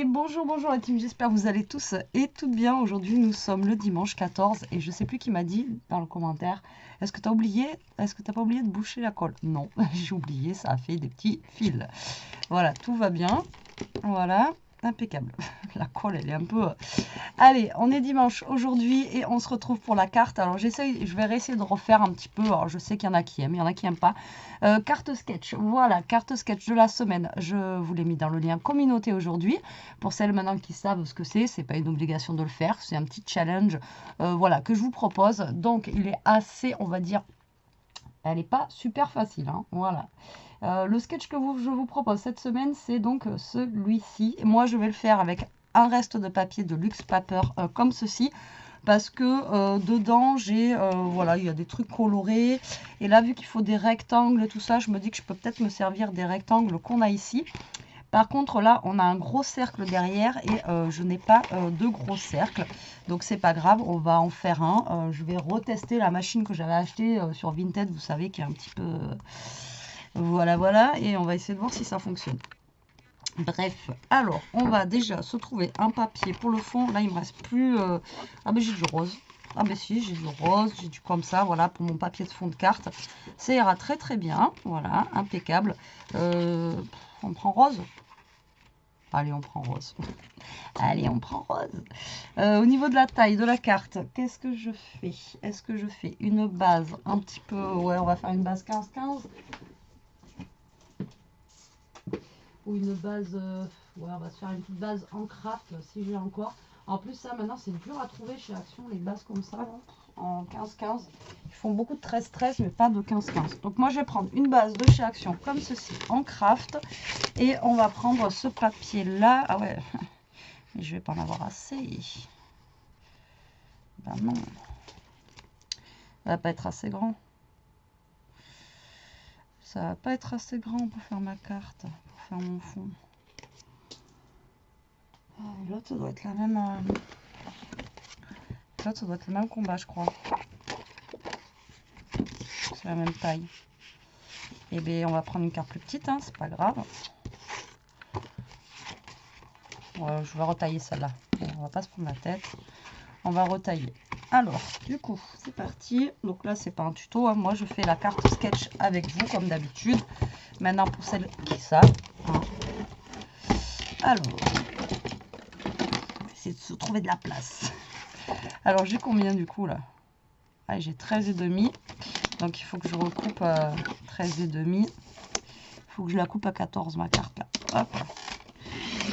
Et bonjour, bonjour la team, j'espère que vous allez tous et toutes bien. Aujourd'hui nous sommes le dimanche 14 et je sais plus qui m'a dit dans le commentaire, est-ce que tu as pas oublié de boucher la colle? Non, j'ai oublié, ça a fait des petits fils. Voilà, tout va bien, voilà, impeccable. La colle elle est un peu... Allez, on est dimanche aujourd'hui et on se retrouve pour la carte. Alors je vais réessayer de refaire un petit peu, alors je sais qu'il y en a qui aiment, il y en a qui n'aiment pas. Carte sketch, voilà, carte sketch de la semaine. Je vous l'ai mis dans le lien communauté aujourd'hui. Pour celles maintenant qui savent ce que c'est pas une obligation de le faire, c'est un petit challenge voilà, que je vous propose. Donc il est assez, on va dire, elle n'est pas super facile, hein, voilà. Le sketch que je vous propose cette semaine, c'est donc celui-ci. Moi, je vais le faire avec un reste de papier de Luxe Paper comme ceci. Parce que dedans, j'ai, voilà, il y a des trucs colorés. Et là, vu qu'il faut des rectangles, tout ça, je me dis que je peux peut-être me servir des rectangles qu'on a ici. Par contre, là, on a un gros cercle derrière et je n'ai pas de gros cercle. Donc, c'est pas grave, on va en faire un. Je vais retester la machine que j'avais achetée sur Vinted, vous savez, qui est un petit peu... voilà, voilà. Et on va essayer de voir si ça fonctionne. Bref, alors, on va déjà se trouver un papier pour le fond. Là, il me reste plus... Ah, ben j'ai du rose. Ah, ben si, j'ai du rose, j'ai du comme ça, voilà, pour mon papier de fond de carte. Ça ira très, très bien. Voilà, impeccable. On prend rose? Allez, on prend rose. Allez, on prend rose. Au niveau de la taille de la carte, qu'est-ce que je fais? Est-ce que je fais une base un petit peu... Ouais, on va faire une base 15-15. Ou une base... ouais, on va se faire une petite base en craft, si j'ai encore. En plus, ça, maintenant, c'est dur à trouver chez Action, les bases comme ça, là, en 15-15. Ils font beaucoup de 13-13, mais pas de 15-15. Donc, moi, je vais prendre une base de chez Action, comme ceci, en craft. Et on va prendre ce papier-là. Ah ouais, mais je vais pas en avoir assez. Ben non. Ça va pas être assez grand. Ça va pas être assez grand pour faire ma carte, pour faire mon fond. L'autre, ça doit être la même... L'autre, ça doit être le même combat, je crois. C'est la même taille. Et bien, on va prendre une carte plus petite, hein, c'est pas grave. Ouais, je vais retailler celle-là. On va pas se prendre la tête. On va retailler. Alors, du coup, c'est parti. Donc là, c'est pas un tuto, hein. Moi, je fais la carte sketch avec vous, comme d'habitude. Maintenant, pour celles qui savent. Hein. Alors, on va essayer de se trouver de la place. Alors, j'ai combien du coup, là? Ah, j'ai 13,5. Donc, il faut que je recoupe 13,5. Il faut que je la coupe à 14, ma carte, là. Hop.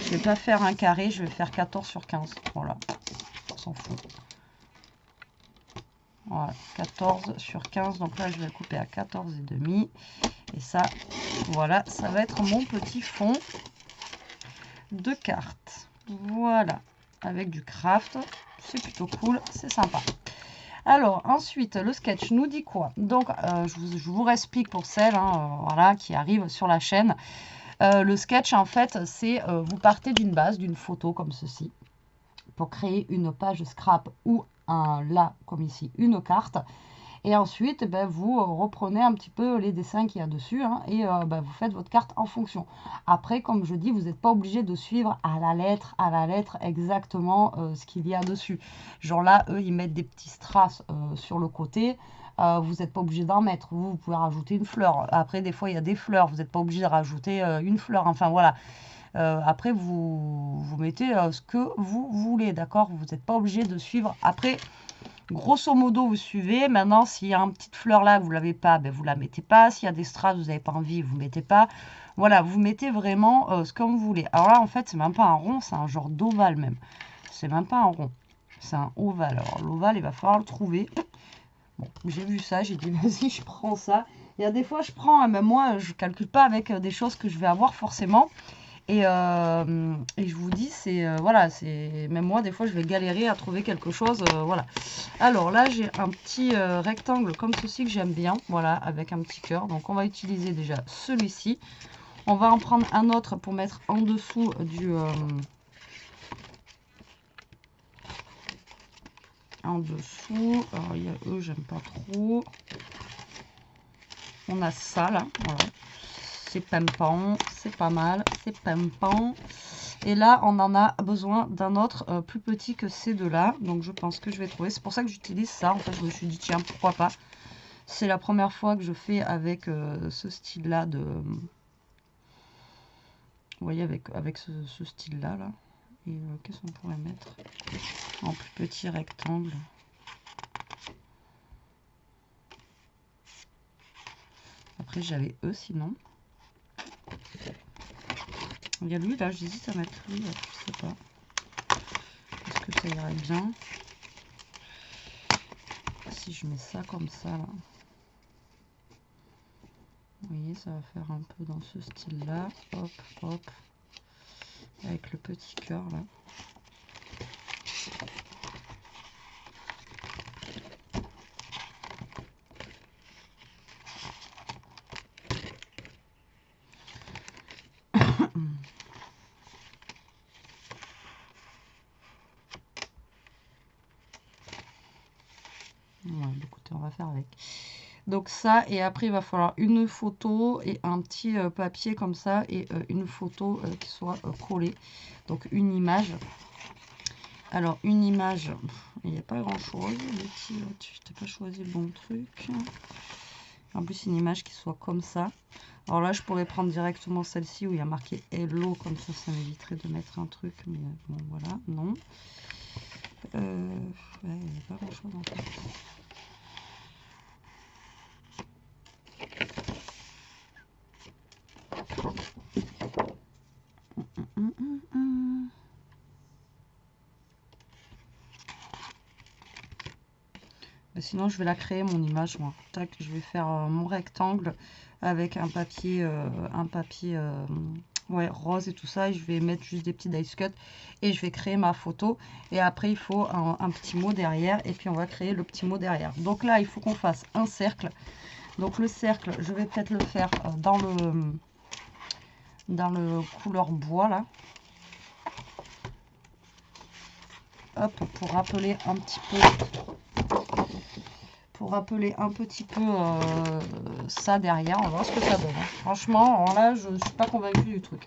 Je vais pas faire un carré, je vais faire 14 sur 15. Voilà, on s'en fout. Voilà, 14 sur 15. Donc là, je vais le couper à 14,5. Et ça, voilà, ça va être mon petit fond de carte. Voilà, avec du craft. C'est plutôt cool, c'est sympa. Alors, ensuite, le sketch nous dit quoi? Donc, je vous explique pour celles voilà, qui arrivent sur la chaîne. Le sketch, en fait, c'est vous partez d'une base, d'une photo comme ceci, pour créer une page scrap ou là, comme ici, une carte. Et ensuite, ben, vous reprenez un petit peu les dessins qu'il y a dessus hein, et ben, vous faites votre carte en fonction. Après, comme je dis, vous n'êtes pas obligé de suivre à la lettre exactement ce qu'il y a dessus. Genre là, eux, ils mettent des petits strass sur le côté. Vous n'êtes pas obligé d'en mettre. Vous pouvez rajouter une fleur. Après, des fois, il y a des fleurs. Vous n'êtes pas obligé de rajouter une fleur. Enfin, voilà. Après, vous mettez ce que vous voulez, d'accord? Vous n'êtes pas obligé de suivre. Après, grosso modo, vous suivez. Maintenant, s'il y a une petite fleur là, vous ne l'avez pas, ben, vous ne la mettez pas. S'il y a des strass, vous n'avez pas envie, vous ne mettez pas. Voilà, vous mettez vraiment ce que vous voulez. Alors là, en fait, c'est même pas un rond, c'est un genre d'ovale même. C'est même pas un rond, c'est un ovale. Alors, l'ovale, il va falloir le trouver. Bon, j'ai vu ça, j'ai dit, vas-y, je prends ça. Il y a des fois, je prends, même moi, je ne calcule pas avec des choses que je vais avoir forcément. Et je vous dis, c'est voilà, c'est même moi, des fois, je vais galérer à trouver quelque chose. Voilà. Alors là, j'ai un petit rectangle comme ceci que j'aime bien. Voilà, avec un petit cœur. Donc, on va utiliser déjà celui-ci. On va en prendre un autre pour mettre en dessous du... en dessous. Alors, il y a eux, j'aime pas trop. On a ça, là. Voilà. C'est pimpant, c'est pas mal, c'est pimpant. Et là, on en a besoin d'un autre plus petit que ces deux-là. Donc, je pense que je vais trouver. C'est pour ça que j'utilise ça. En fait, je me suis dit, tiens, pourquoi pas. C'est la première fois que je fais avec ce style-là de... Vous voyez, avec ce style-là. Là. Et qu'est-ce qu'on pourrait mettre en plus petit rectangle? Après, j'avais eux sinon. Il y a lui là, j'hésite à mettre lui, je sais pas. Est-ce que ça irait bien si je mets ça comme ça là? Vous voyez, ça va faire un peu dans ce style là. Hop, hop. Avec le petit cœur là. Ouais, écoutez, on va faire avec. Donc ça, et après il va falloir une photo et un petit papier comme ça et une photo qui soit collée. Donc une image. Alors une image, il n'y a pas grand chose. Tu n'as pas choisi le bon truc. En plus une image qui soit comme ça. Alors là je pourrais prendre directement celle-ci où il y a marqué Hello, comme ça m'éviterait de mettre un truc. Mais bon voilà, non. Ouais, il n'y a pas grand chose en fait. Sinon, je vais la créer, mon image, moi. Tac, je vais faire mon rectangle avec un papier ouais, rose et tout ça. Et je vais mettre juste des petits dice cut et je vais créer ma photo. Et après, il faut un petit mot derrière. Et puis, on va créer le petit mot derrière. Donc là, il faut qu'on fasse un cercle. Donc le cercle, je vais peut-être le faire dans le couleur bois, là. Hop, pour rappeler un petit peu... ça derrière, on va voir ce que ça donne. Franchement, alors là, je ne suis pas convaincue du truc.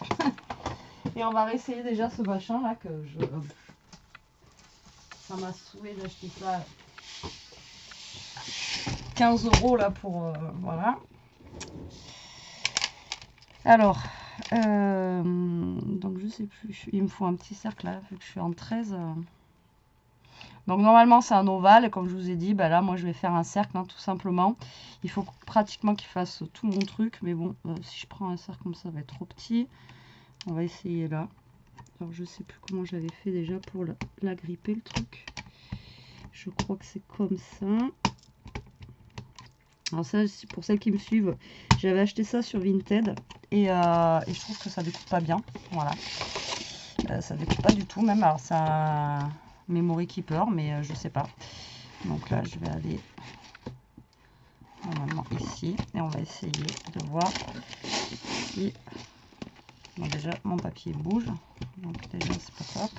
Et on va réessayer déjà ce machin là que je... Ça m'a saoulé d'acheter ça 15 € là pour... voilà. Alors, donc je sais plus, il me faut un petit cercle là, vu que je suis en 13. Donc normalement c'est un ovale et comme je vous ai dit, bah là moi je vais faire un cercle hein, tout simplement. Il faut pratiquement qu'il fasse tout mon truc, mais bon, si je prends un cercle comme ça, ça va être trop petit. On va essayer là. Alors je sais plus comment j'avais fait déjà pour la gripper le truc. Je crois que c'est comme ça. Alors ça, pour celles qui me suivent, j'avais acheté ça sur Vinted et je trouve que ça découpe pas bien. Voilà. Ça découpe pas du tout même. Alors c'est un Memory Keeper, mais je sais pas. Donc là, je vais aller normalement ici et on va essayer de voir si... Bon, déjà, mon papier bouge. Donc déjà, c'est pas top.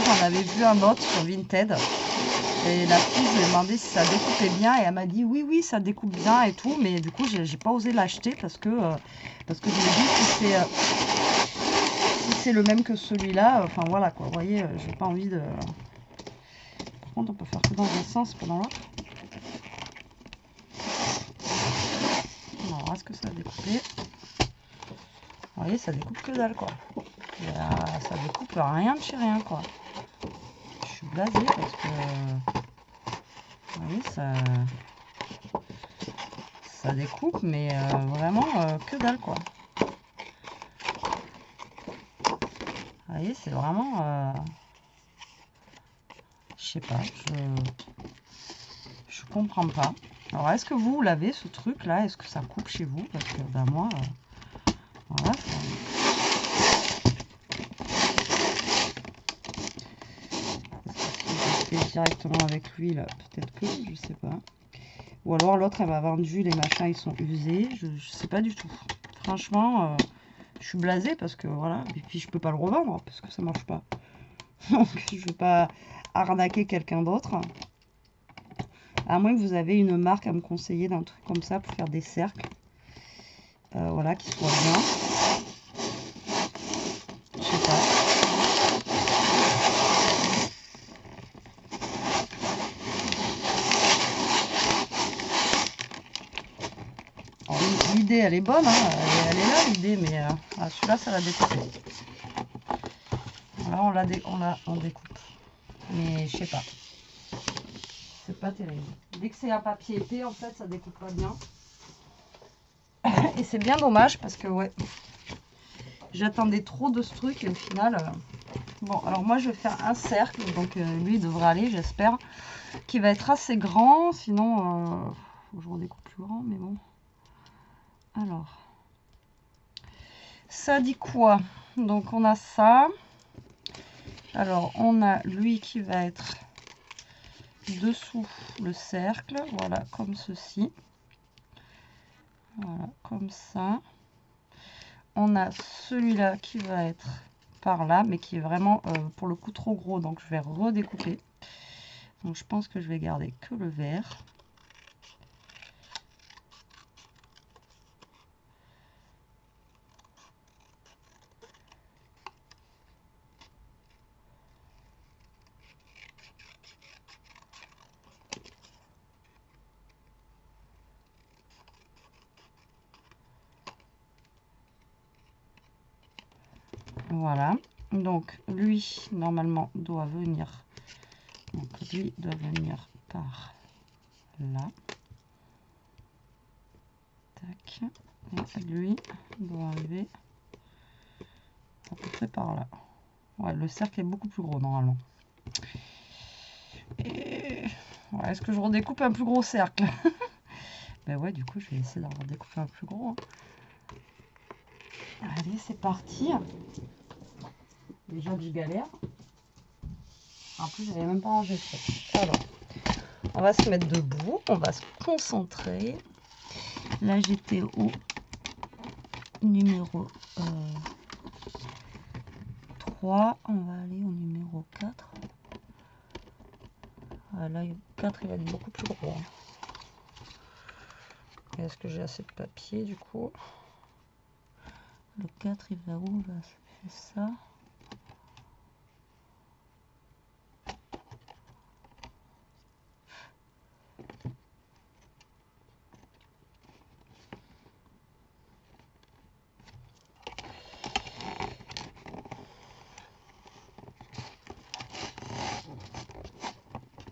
J'en avais vu un autre sur Vinted et la fille, je lui ai demandé si ça découpait bien et elle m'a dit oui oui ça découpe bien et tout, mais du coup j'ai pas osé l'acheter parce que je me dis si c'est le même que celui-là, enfin voilà quoi, vous voyez, j'ai pas envie de... Par contre on peut faire que dans un sens, pas dans l'autre. Alors est-ce que ça a découpé? Vous voyez, ça découpe que dalle quoi. Ça découpe rien de chez rien quoi. Je suis blasée parce que vous voyez, ça découpe mais vraiment que dalle quoi. Vous voyez, c'est vraiment je sais pas, je comprends pas. Alors est-ce que vous l'avez ce truc là? Est-ce que ça coupe chez vous? Parce que ben moi voilà, directement avec lui là, peut-être que je sais pas, ou alors l'autre elle m'a vendu les machins, ils sont usés, je sais pas du tout, franchement, je suis blasée parce que voilà, et puis je peux pas le revendre parce que ça marche pas. Donc je vais pas arnaquer quelqu'un d'autre. À moins que vous avez une marque à me conseiller d'un truc comme ça pour faire des cercles. Voilà, qui soit bien. Je sais pas. L'idée elle est bonne, hein. Elle est là l'idée, mais celui-là ça l'a découpé. Là on découpe. Mais je sais pas. C'est pas terrible. Dès que c'est un papier épais, en fait, ça découpe pas bien. Et c'est bien dommage parce que ouais, j'attendais trop de ce truc et au final. Bon, alors moi je vais faire un cercle, donc lui il devrait aller, j'espère, qui va être assez grand. Sinon, je redécoupe plus grand, mais bon. Alors, ça dit quoi? Donc on a ça. Alors on a lui qui va être dessous le cercle, voilà, comme ceci. Voilà, comme ça. On a celui-là qui va être par là, mais qui est vraiment pour le coup trop gros, donc je vais redécouper. Donc je pense que je vais garder que le vert. Voilà, donc lui normalement doit venir, donc lui doit venir par là, tac, et lui doit arriver à peu près par là. Ouais, le cercle est beaucoup plus gros normalement. Et ouais, est-ce que je redécoupe un plus gros cercle? Ben ouais, du coup je vais essayer d'en redécouper un plus gros. Allez, c'est parti. Déjà que je galère. En plus, j'avais même pas rangé le truc. Alors, on va se mettre debout. On va se concentrer. Là, j'étais au numéro 3. On va aller au numéro 4. Là, le 4, il va être beaucoup plus gros. Est-ce que j'ai assez de papier, du coup? Le 4, il va où? Là, c'est ça.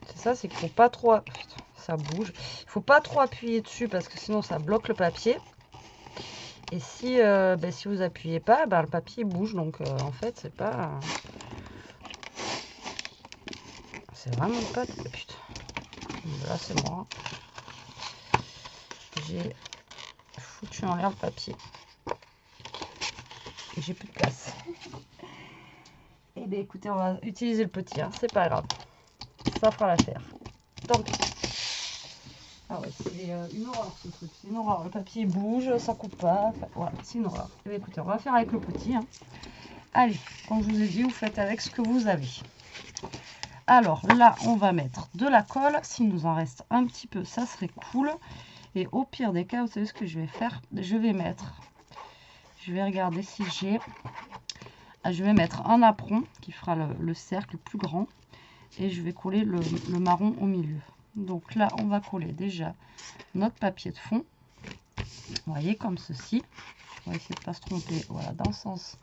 C'est ça, c'est qu'il faut pas trop... Putain, ça bouge. Il faut pas trop appuyer dessus parce que sinon ça bloque le papier. Et si, si vous appuyez pas, le papier bouge. Donc en fait, c'est pas... C'est vraiment pas... Putain. Là, c'est moi. J'ai foutu en l'air le papier. Et j'ai plus de place. Et bien écoutez, on va utiliser le petit. Hein. C'est pas grave. Ça fera l'affaire. Tant pis. Ah ouais, c'est une horreur ce truc. C'est une horreur. Le papier bouge, ça coupe pas. Enfin, voilà, c'est une horreur. Et bien écoutez, on va faire avec le petit. Hein. Allez, comme je vous ai dit, vous faites avec ce que vous avez. Alors là, on va mettre de la colle. S'il nous en reste un petit peu, ça serait cool. Et au pire des cas, vous savez ce que je vais faire? Je vais mettre... Je vais regarder si j'ai... Je vais mettre un apron qui fera le cercle plus grand. Et je vais coller le marron au milieu. Donc là, on va coller déjà notre papier de fond. Vous voyez, comme ceci. On va essayer de ne pas se tromper. Voilà, dans le sens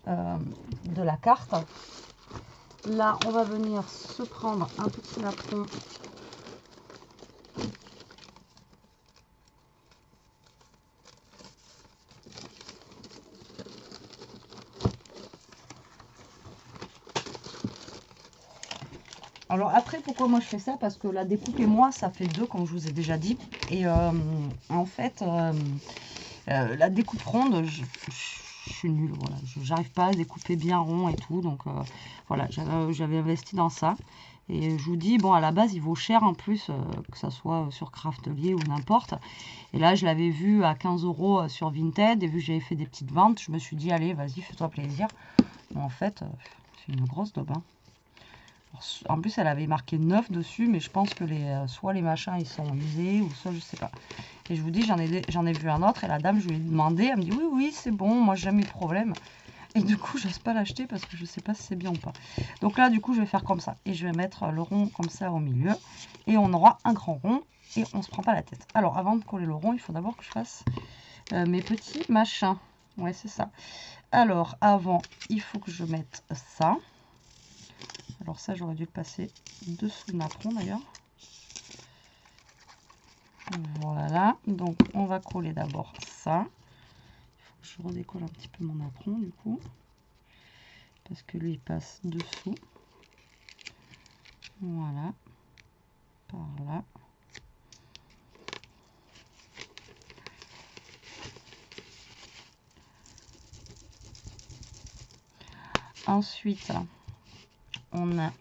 de la carte. Là, on va venir se prendre un petit apron. Alors après, pourquoi moi je fais ça? Parce que la découpe et moi, ça fait deux, comme je vous ai déjà dit. Et en fait, la découpe ronde, je suis nulle. Voilà. J'arrive pas à découper bien rond et tout. Donc voilà, j'avais investi dans ça. Et je vous dis, bon, à la base, il vaut cher en plus, que ça soit sur Craftelier ou n'importe. Et là, je l'avais vu à 15 € sur Vinted. Et vu que j'avais fait des petites ventes, je me suis dit, allez, vas-y, fais-toi plaisir. Mais en fait, c'est une grosse daube. Hein. En plus, elle avait marqué 9 dessus, mais je pense que soit les machins, ils sont usés, ou soit, je sais pas. Et je vous dis, j'en ai vu un autre, et la dame, je lui ai demandé, elle me dit, oui, oui, c'est bon, moi, j'ai jamais eu de problème. Et du coup, j'ose pas l'acheter parce que je sais pas si c'est bien ou pas. Donc là, du coup, je vais faire comme ça. Et je vais mettre le rond comme ça au milieu. Et on aura un grand rond. Et on se prend pas la tête. Alors, avant de coller le rond, il faut d'abord que je fasse mes petits machins. Ouais, c'est ça. Alors, avant, il faut que je mette ça. Alors ça, j'aurais dû le passer dessous le napperon d'ailleurs. Voilà. Donc, on va coller d'abord ça. Il faut que je redécolle un petit peu mon napperon du coup. Parce que lui, il passe dessous. Voilà. Par là. Ensuite, on a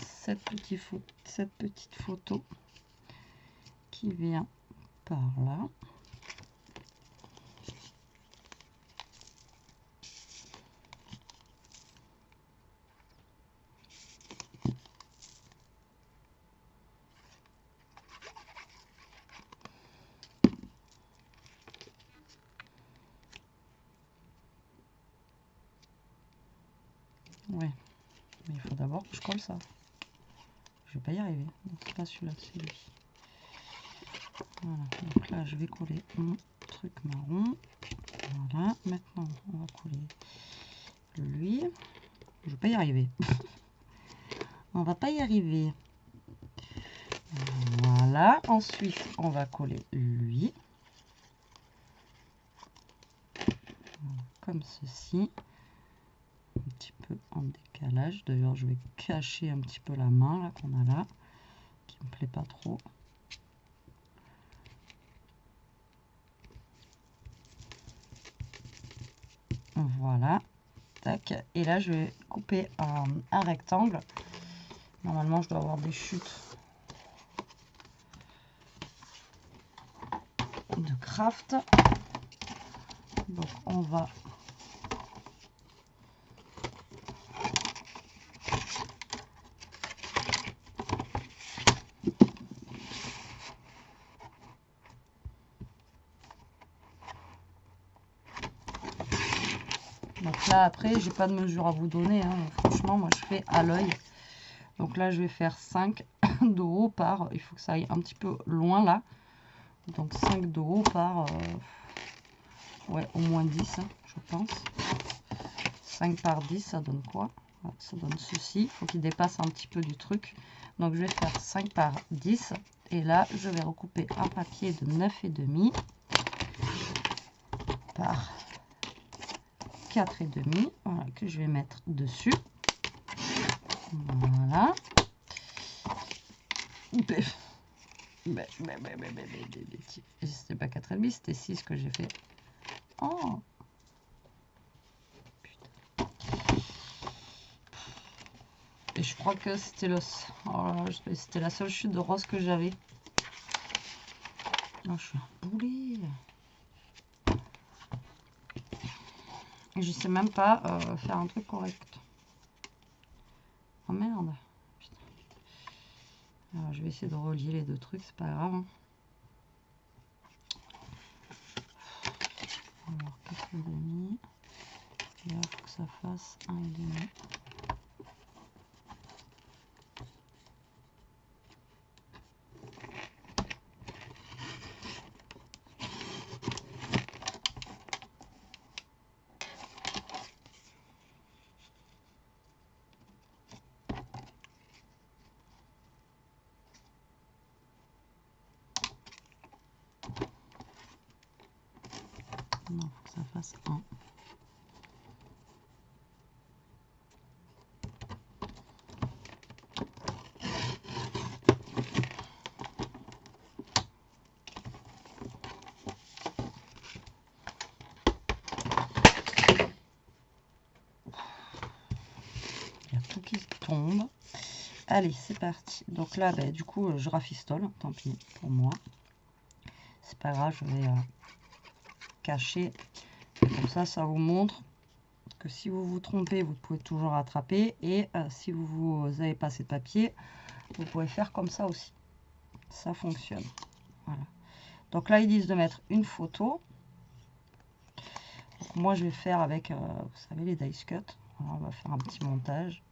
cette petite photo qui vient par là. Ouais, mais il faut d'abord que je colle ça. Je vais pas y arriver. C'est pas celui-là, c'est lui. Voilà, donc là je vais coller mon truc marron. Voilà, maintenant on va coller lui. Je vais pas y arriver. On va pas y arriver. Voilà, ensuite on va coller lui. Voilà, comme ceci. Un petit peu en décalage. D'ailleurs, je vais cacher un petit peu la main là qu'on a là, qui me plaît pas trop. Voilà. Tac. Et là, je vais couper un rectangle. Normalement, je dois avoir des chutes de craft. Donc, on va donc là, après, j'ai pas de mesure à vous donner. Hein. Franchement, moi, je fais à l'œil. Donc là, je vais faire 5 de haut par... Il faut que ça aille un petit peu loin, là. Donc 5 de haut par... ouais, au moins 10, hein, je pense. 5 par 10, ça donne quoi? Ça donne ceci. Il faut qu'il dépasse un petit peu du truc. Donc, je vais faire 5 par 10. Et là, je vais recouper un papier de 9,5 par 4,5. Voilà, que je vais mettre dessus. Voilà. C'était pas 4,5, c'était 6 que j'ai fait. Oh! Et je crois que c'était l'os. Oh, c'était la seule chute de rose que j'avais. Oh, je suis un boulet. Et je sais même pas faire un truc correct. Oh merde. Putain. Alors, je vais essayer de relier les deux trucs, c'est pas grave. Hein. Alors, 4,5. Et là, il faut que ça fasse 1,5. Non, il faut que ça fasse 1. Il y a tout qui tombe. Allez, c'est parti. Donc là, ben, du coup, je rafistole. Tant pis pour moi. C'est pas grave, je vais cacher. Comme ça vous montre que si vous vous trompez, vous pouvez toujours rattraper. Et si vous n'avez pas assez de papier, vous pouvez faire comme ça aussi. Ça fonctionne. Voilà. Donc là, ils disent de mettre une photo. Donc moi, je vais faire avec, vous savez, les dice cut. Alors, on va faire un petit montage.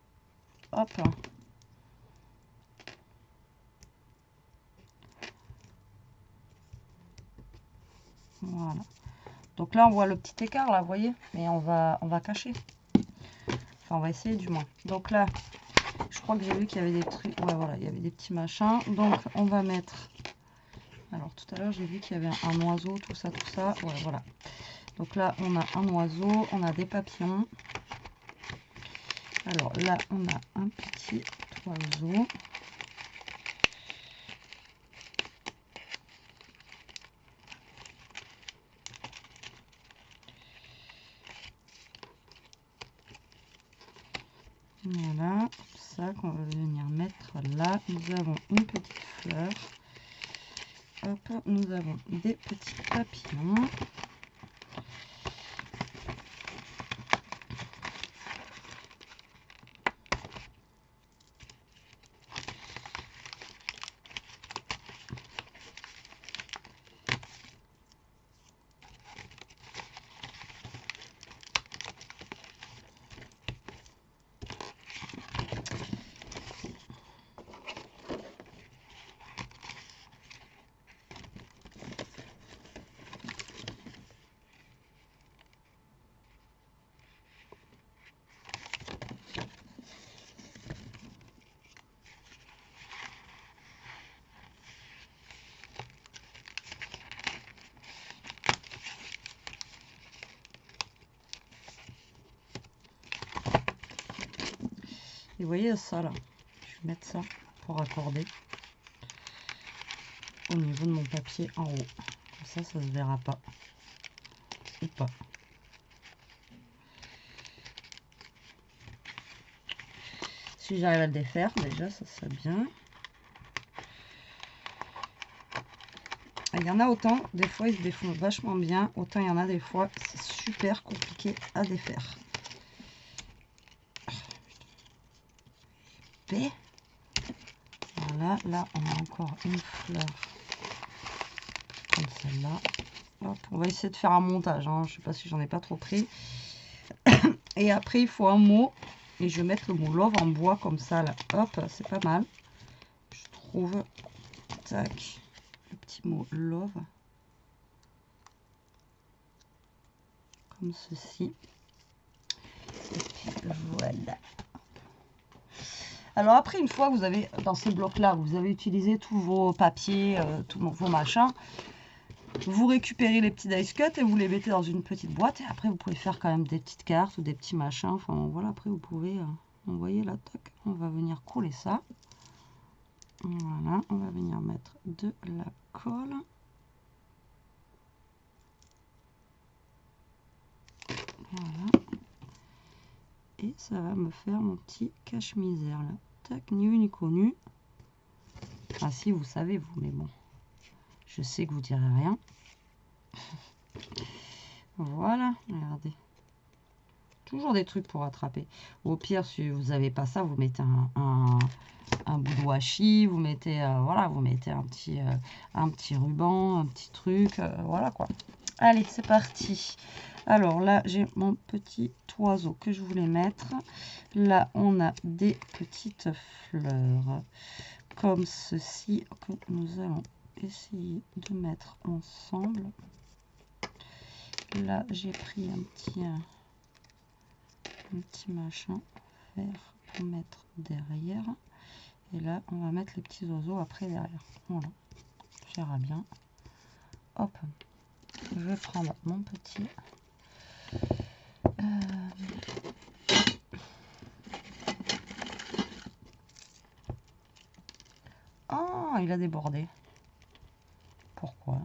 Hop. Voilà. Donc là, on voit le petit écart, là, vous voyez. Mais on va cacher. Enfin, on va essayer du moins. Donc là, je crois que j'ai vu qu'il y avait des trucs. Ouais, voilà, il y avait des petits machins. Donc, on va mettre... Alors, tout à l'heure, j'ai vu qu'il y avait un oiseau, tout ça, tout ça. Ouais, voilà. Donc là, on a un oiseau, on a des papillons. Alors là, on a un petit oiseau. Voilà, ça qu'on va venir mettre là. Nous avons une petite fleur. Hop, nous avons des petits papillons. Et vous voyez ça là, je vais mettre ça pour accorder au niveau de mon papier en haut. Comme ça, ça se verra pas. Ou pas. Si j'arrive à le défaire, déjà, ça serait bien. Il y en a autant, des fois, ils se défont vachement bien. Autant il y en a des fois, c'est super compliqué à défaire. Voilà, là, on a encore une fleur comme celle-là. Hop, on va essayer de faire un montage, hein. Je sais pas si j'en ai pas trop pris. Et après, il faut un mot. Et je vais mettre le mot love en bois comme ça, là. Hop, c'est pas mal. Je trouve. Tac. Le petit mot love. Comme ceci. Et puis, voilà. Alors après, une fois que vous avez, dans ces blocs-là, vous avez utilisé tous vos papiers, tous vos machins, vous récupérez les petits dice cut et vous les mettez dans une petite boîte. Et après, vous pouvez faire quand même des petites cartes ou des petits machins. Enfin, voilà, après, vous pouvez... vous voyez là, tac, on va venir coller ça. Voilà, on va venir mettre de la colle. Voilà. Et ça va me faire mon petit cache-misère là. Tac, ni vu ni connu. Ah si, vous savez, vous, mais bon. Je sais que vous direz rien. Voilà, regardez. Toujours des trucs pour attraper. Au pire, si vous n'avez pas ça, vous mettez un bout de washi, vous mettez, voilà, vous mettez un petit ruban, un petit truc, voilà quoi. Allez, c'est parti. Alors là, j'ai mon petit oiseau que je voulais mettre. Là, on a des petites fleurs comme ceci que nous allons essayer de mettre ensemble. Là, j'ai pris un petit machin vert pour mettre derrière. Et là, on va mettre les petits oiseaux après derrière. Voilà, ça ira bien. Hop, je vais prendre mon petit. Oh, il a débordé. Pourquoi?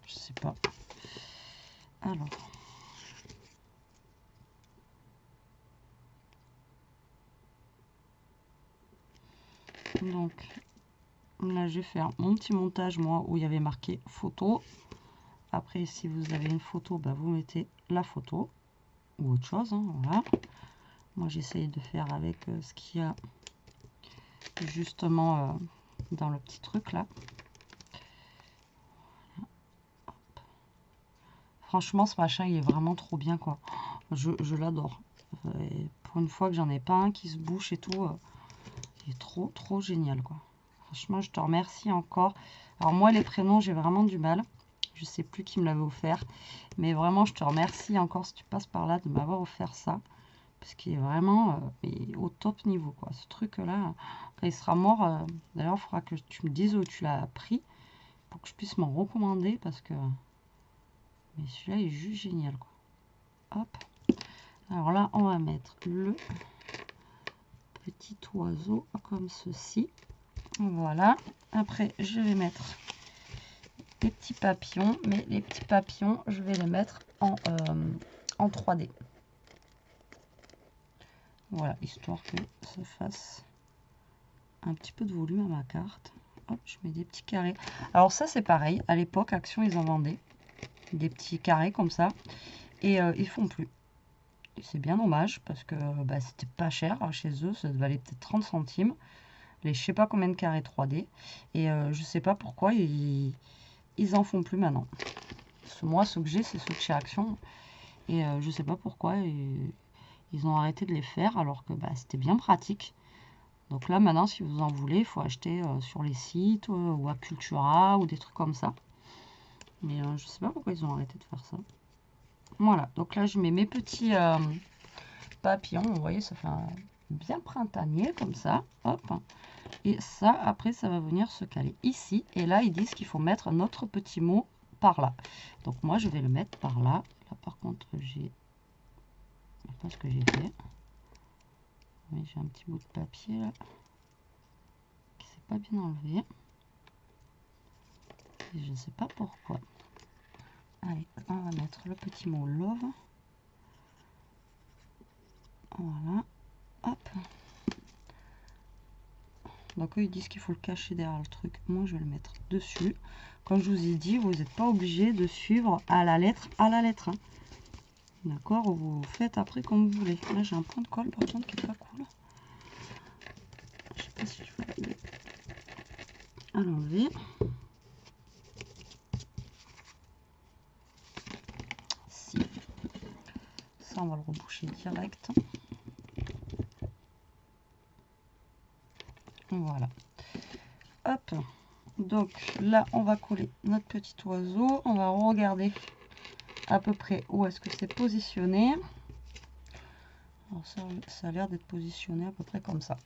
Je sais pas. Alors. Donc là, je vais faire mon petit montage, moi, où il y avait marqué photo. Après, si vous avez une photo, bah, vous mettez la photo ou autre chose. Hein, voilà. Moi, j'essaye de faire avec ce qu'il y a justement dans le petit truc là. Franchement, ce machin, il est vraiment trop bien, quoi. Je l'adore. Pour une fois que j'en ai pas un qui se bouche et tout, il est trop génial, quoi. Franchement, je te remercie encore. Alors moi, les prénoms, j'ai vraiment du mal. Je sais plus qui me l'avait offert. Mais vraiment, je te remercie encore si tu passes par là de m'avoir offert ça. Parce qu'il est vraiment au top niveau, quoi. Ce truc-là, quand il sera mort, d'ailleurs, il faudra que tu me dises où tu l'as pris. Pour que je puisse m'en recommander. Parce que... Mais celui-là, il est juste génial, quoi. Hop. Alors là, on va mettre le petit oiseau comme ceci. Voilà. Après, je vais mettre les petits papillons. Mais les petits papillons, je vais les mettre en 3D. Voilà, histoire que ça fasse un petit peu de volume à ma carte. Hop, je mets des petits carrés. Alors ça, c'est pareil. À l'époque, Action, ils en vendaient. Des petits carrés comme ça. Et ils font plus. C'est bien dommage parce que bah, c'était pas cher chez eux, ça valait peut-être 30 centimes. Les je sais pas combien de carrés 3D. Et je sais pas pourquoi ils en font plus maintenant. Parce que moi, ceux que j'ai, c'est ceux de chez Action. Et je sais pas pourquoi ils ont arrêté de les faire alors que bah, c'était bien pratique. Donc là, maintenant, si vous en voulez, il faut acheter sur les sites ou à Cultura ou des trucs comme ça. Mais je sais pas pourquoi ils ont arrêté de faire ça. Voilà, donc là, je mets mes petits... papillon, vous voyez, ça fait un bien printanier comme ça, hop, et ça après ça va venir se caler ici, et là ils disent qu'il faut mettre notre petit mot par là, donc moi je vais le mettre par là. Là par contre j'ai pas ce que j'ai fait, oui, j'ai un petit bout de papier là qui s'est pas bien enlevé et je ne sais pas pourquoi. Allez, on va mettre le petit mot love, voilà, hop. Donc eux ils disent qu'il faut le cacher derrière le truc. Moi je vais le mettre dessus. Comme je vous ai dit, vous n'êtes pas obligé de suivre à la lettre. Hein. D'accord, vous faites après comme vous voulez. Là j'ai un point de colle par contre qui est pas cool. Je sais pas si je vais arriver à l'enlever. Si. Ça on va le reboucher direct. Voilà. Hop. Donc là, on va coller notre petit oiseau. On va regarder à peu près où est-ce que c'est positionné. Alors ça a l'air d'être positionné à peu près comme ça.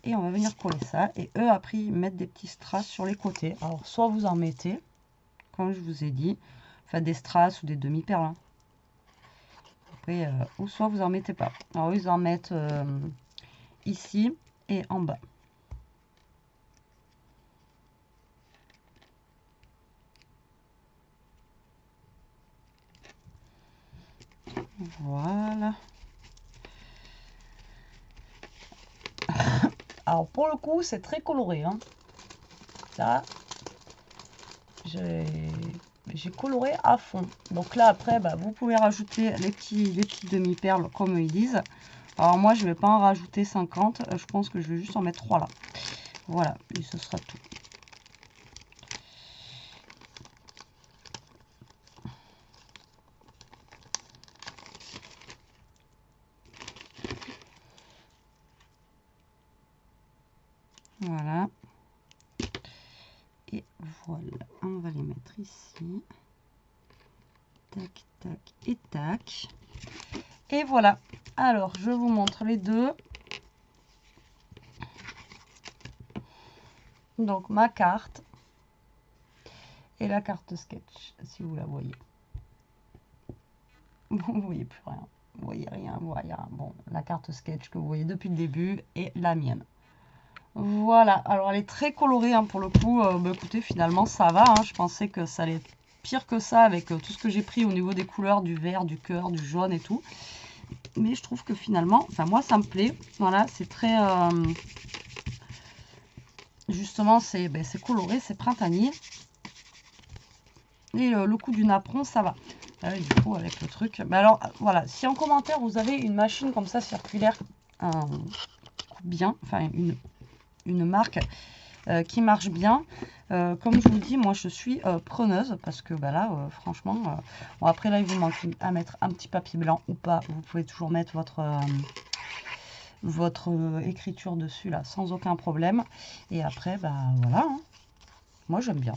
Et on va venir coller ça. Et eux, après, ils mettent des petits strass sur les côtés. Alors, soit vous en mettez, comme je vous ai dit, faites des strass ou des demi-perles. Hein. Après, ou soit vous en mettez pas. Alors, ils en mettent ici et en bas. Voilà. Alors pour le coup, c'est très coloré. Hein. Ça, j'ai coloré à fond. Donc là après, bah, vous pouvez rajouter les petites demi-perles comme ils disent. Alors moi, je vais pas en rajouter 50. Je pense que je vais juste en mettre 3 là. Voilà, et ce sera tout. Voilà. Et voilà, on va les mettre ici. Tac, tac et tac. Et voilà. Alors, je vous montre les deux. Donc, ma carte et la carte sketch, si vous la voyez. Vous ne voyez plus rien. Vous voyez rien, vous voyez rien. Bon, la carte sketch que vous voyez depuis le début et la mienne. Voilà, alors elle est très colorée hein, pour le coup. Bah, écoutez, finalement ça va. Hein. Je pensais que ça allait être pire que ça avec tout ce que j'ai pris au niveau des couleurs, du vert, du cœur, du jaune et tout. Mais je trouve que finalement, enfin moi ça me plaît. Voilà, c'est très... justement, c'est coloré, c'est printanier. Et le coup du napperon, ça va. Du coup, avec le truc. Mais alors, voilà, si en commentaire, vous avez une machine comme ça, circulaire, bien, enfin, une marque qui marche bien, comme je vous dis, moi, je suis preneuse, parce que bah, là, franchement, bon, après, là, il vous manque à mettre un petit papier blanc ou pas. Vous pouvez toujours mettre votre écriture dessus, là, sans aucun problème. Et après, bah, voilà, hein. Moi, j'aime bien.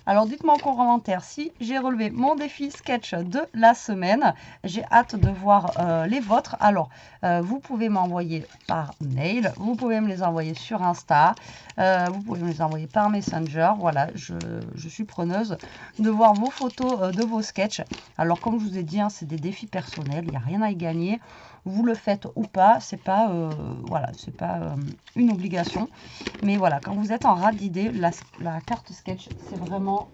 Alors dites-moi en commentaire si j'ai relevé mon défi sketch de la semaine. J'ai hâte de voir les vôtres. Alors vous pouvez m'envoyer par mail, vous pouvez me les envoyer sur Insta, vous pouvez me les envoyer par Messenger. Voilà, je suis preneuse de voir vos photos de vos sketchs. Alors comme je vous ai dit, hein, c'est des défis personnels, il n'y a rien à y gagner. Vous le faites ou pas, c'est pas voilà, c'est pas une obligation. Mais voilà, quand vous êtes en rate d'idées, la carte sketch, c'est vraiment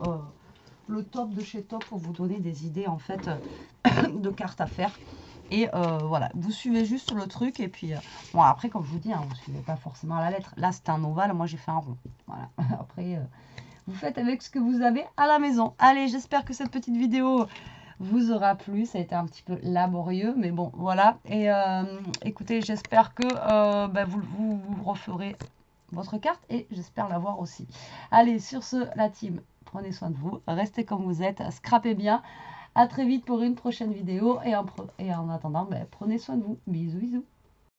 le top de chez top pour vous donner des idées en fait de cartes à faire. Et voilà, vous suivez juste le truc. Et puis, bon, après, comme je vous dis, hein, vous ne suivez pas forcément la lettre. Là, c'était un ovale, moi j'ai fait un rond. Voilà, après, vous faites avec ce que vous avez à la maison. Allez, j'espère que cette petite vidéo vous aura plu. Ça a été un petit peu laborieux, mais bon, voilà. Et écoutez, j'espère que vous referez votre carte et j'espère l'avoir aussi. Allez, sur ce, la team, prenez soin de vous, restez comme vous êtes, scrapez bien. À très vite pour une prochaine vidéo et en attendant, prenez soin de vous. Bisous, bisous.